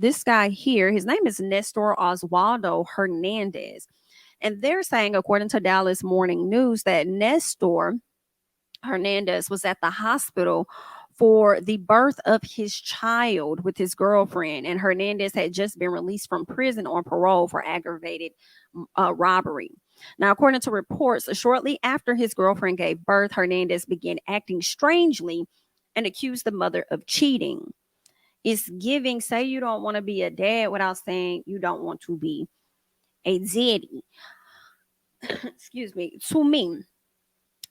this guy here, his name is Nestor Oswaldo Hernandez. And they're saying, according to Dallas Morning News, that Nestor Hernandez was at the hospital for the birth of his child with his girlfriend, and Hernandez had just been released from prison on parole for aggravated robbery. Now, according to reports, shortly after his girlfriend gave birth, Hernandez began acting strangely and accused the mother of cheating. It's giving, say you don't want to be a dad without saying you don't want to be a daddy. Excuse me, to me.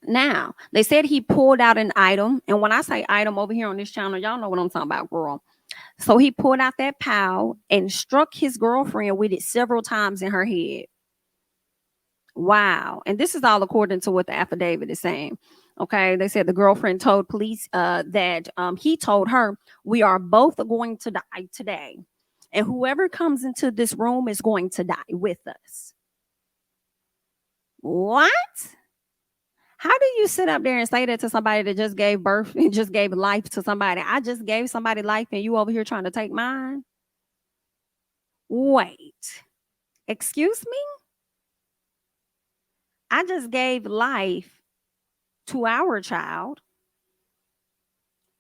Now, they said he pulled out an item. And when I say item over here on this channel, y'all know what I'm talking about, girl. So he pulled out that pal and struck his girlfriend with it several times in her head. Wow. And this is all according to what the affidavit is saying. Okay. They said the girlfriend told police that he told her, "We are both going to die today. And whoever comes into this room is going to die with us." What? How do you sit up there and say that to somebody that just gave birth and just gave life to somebody? I just gave somebody life and you over here trying to take mine? Wait, excuse me? I just gave life to our child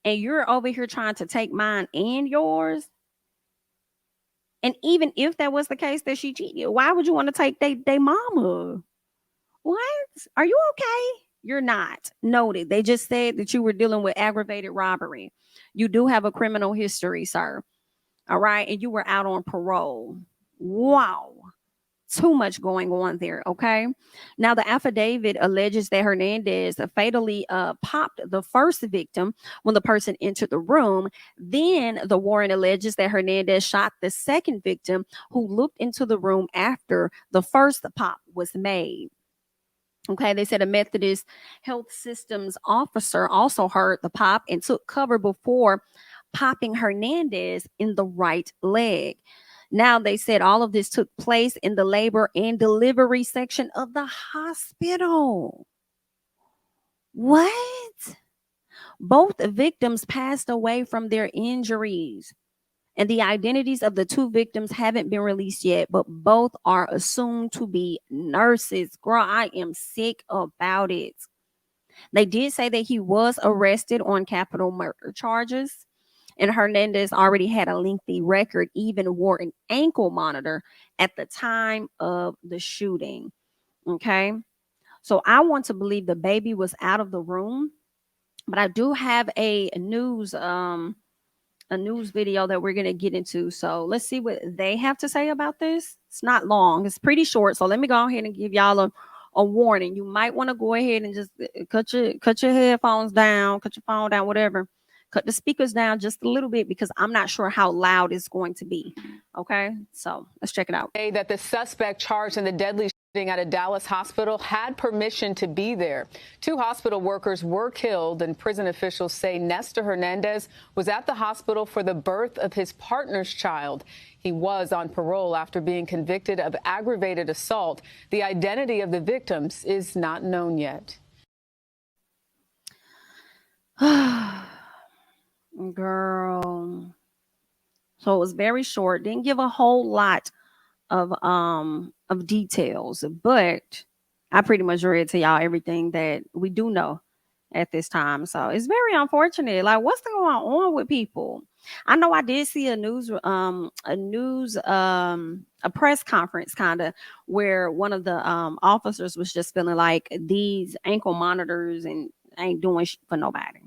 and you're over here trying to take mine and yours? And even if that was the case that she cheated, why would you want to take they mama? What? Are you okay? You're not. Noted. They just said that you were dealing with aggravated robbery. You do have a criminal history, sir. All right. And you were out on parole. Wow. Too much going on there. Okay. Now, the affidavit alleges that Hernandez fatally popped the first victim when the person entered the room. Then the warrant alleges that Hernandez shot the second victim who looked into the room after the first pop was made. Okay, they said a Methodist Health Systems officer also heard the pop and took cover before popping Hernandez in the right leg. Now, they said all of this took place in the labor and delivery section of the hospital. What? Both victims passed away from their injuries. And the identities of the two victims haven't been released yet, but both are assumed to be nurses. Girl, I am sick about it. They did say that he was arrested on capital murder charges, and Hernandez already had a lengthy record, even wore an ankle monitor at the time of the shooting. Okay. So I want to believe the baby was out of the room, but I do have a news video that we're going to get into. So let's see what they have to say about this. It's not long. It's pretty short. So let me go ahead and give y'all a warning. You might want to go ahead and just cut your headphones down, cut your phone down, whatever. Cut the speakers down just a little bit because I'm not sure how loud it's going to be. Okay, so let's check it out. That the suspect charged in the deadly shooting at a Dallas hospital had permission to be there. 2 hospital workers were killed, and prison officials say Nestor Hernandez was at the hospital for the birth of his partner's child. He was on parole after being convicted of aggravated assault. The identity of the victims is not known yet. Girl. So it was very short. Didn't give a whole lot of details, but I pretty much read to y'all everything that we do know at this time. So it's very unfortunate. Like, what's going on with people? I know I did see a press conference kind of where one of the officers was just feeling like these ankle monitors and ain't doing for nobody.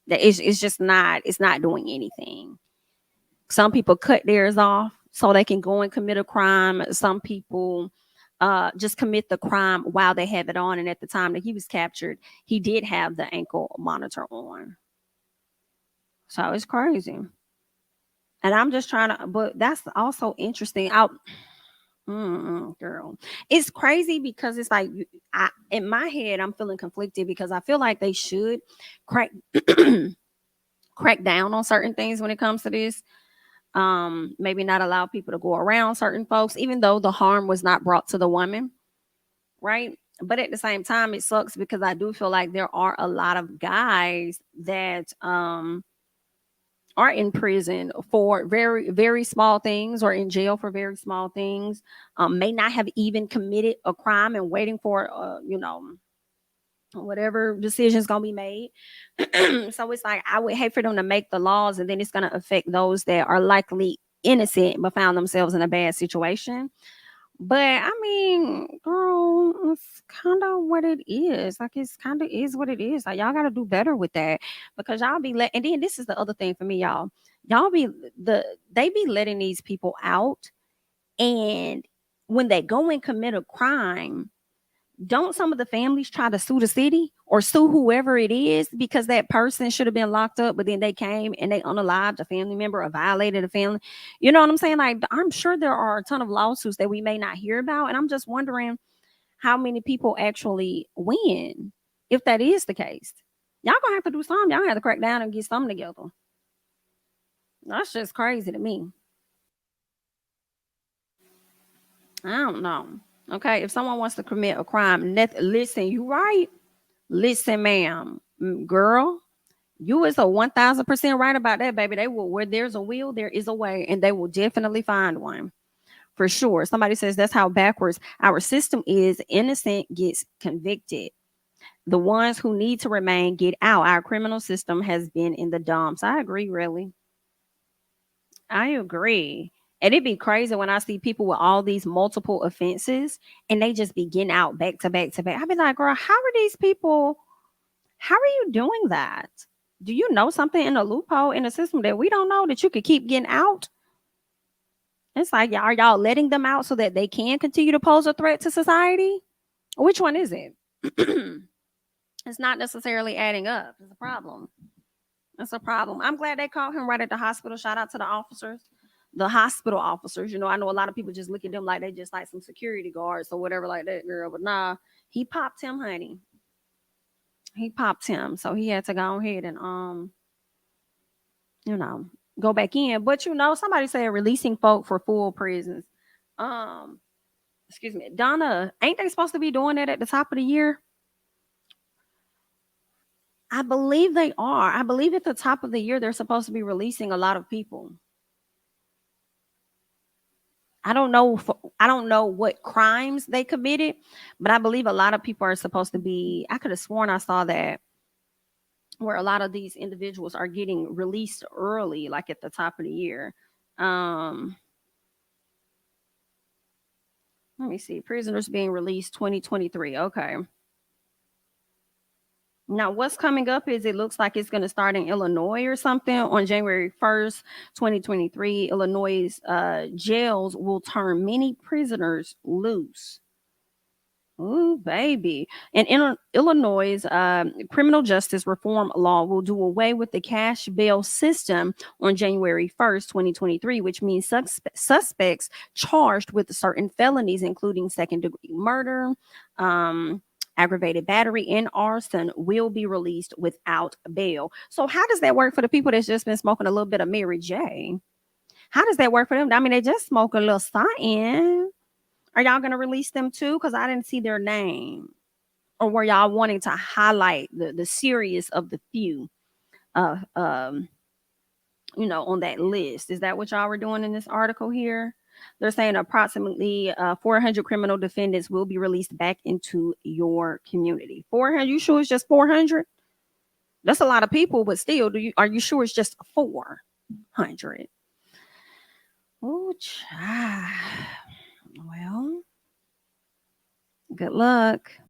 That it's just not, it's not doing anything. Some people cut theirs off so they can go and commit a crime. Some people just commit the crime while they have it on. And at the time that he was captured, he did have the ankle monitor on. So it's crazy. And I'm just trying to, but that's also interesting. Girl, it's crazy because it's like, in my head, I'm feeling conflicted because I feel like they should crack crack down on certain things when it comes to this. Maybe not allow people to go around certain folks, even though the harm was not brought to the woman, right? But at the same time, it sucks because I do feel like there are a lot of guys that are are in prison for very, very small things, or in jail for very small things, may not have even committed a crime and waiting for, whatever decision's gonna be made. So it's like I would hate for them to make the laws and then it's gonna affect those that are likely innocent but found themselves in a bad situation. But I mean, girl, it's kind of what it is. Like it's kind of is what it is. Like y'all got to do better with that, because y'all be let. And then this is the other thing for me, y'all. Y'all be they be letting these people out, and when they go and commit a crime, don't some of the families try to sue the city or sue whoever it is because that person should have been locked up, but then they came and they unalived a family member or violated a family? You know what I'm saying? Like, I'm sure there are a ton of lawsuits that we may not hear about. And I'm just wondering how many people actually win if that is the case. Y'all gonna have to do something. Y'all have to crack down and get something together. That's just crazy to me. I don't know. Okay, if someone wants to commit a crime, listen, you right. Listen, ma'am, girl, you is a 1000% right about that, baby. They will, where there's a will, there is a way, and they will definitely find one for sure. Somebody says that's how backwards our system is. Innocent gets convicted. The ones who need to remain get out. Our criminal system has been in the dumps. I agree, really. I agree. And it'd be crazy when I see people with all these multiple offenses and they just be getting out back to back to back. I'd be like, girl, how are these people? How are you doing that? Do you know something in a loophole in the system that we don't know that you could keep getting out? It's like, are y'all letting them out so that they can continue to pose a threat to society? Which one is it? It's not necessarily adding up. It's a problem. It's a problem. I'm glad they caught him right at the hospital. Shout out to the officers, the hospital officers. I know a lot of people just look at them like they just like some security guards or whatever like that, girl. But nah, he popped him, honey. He popped him. So he had to go ahead and you know, go back in. But somebody said releasing folk for full prisons. Um, excuse me, Donna, ain't they supposed to be doing that at the top of the year? I believe they are. I believe at the top of the year they're supposed to be releasing a lot of people. I don't know what crimes they committed, but I believe a lot of people are supposed to be. I could have sworn I saw that where a lot of these individuals are getting released early, like at the top of the year. Um, Let me see. Prisoners being released 2023. Okay. Now, what's coming up is it looks like it's going to start in Illinois or something on January 1st, 2023. Illinois' jails will turn many prisoners loose. Ooh, baby. And in Illinois' criminal justice reform law will do away with the cash bail system on January 1st, 2023, which means suspects charged with certain felonies, including second degree murder, um, aggravated battery, and arson, will be released without bail. So, how does that work for the people that's just been smoking a little bit of Mary J? How does that work for them? I mean, they just smoke a little something. Are y'all gonna release them too? Because I didn't see their name. Or were y'all wanting to highlight the serious of the few uh um on that list? Is that what y'all were doing in this article here? They're saying approximately 400 criminal defendants will be released back into your community. 400? You sure it's just 400? That's a lot of people, but still, are you sure it's just 400? Oh, child. Well, good luck.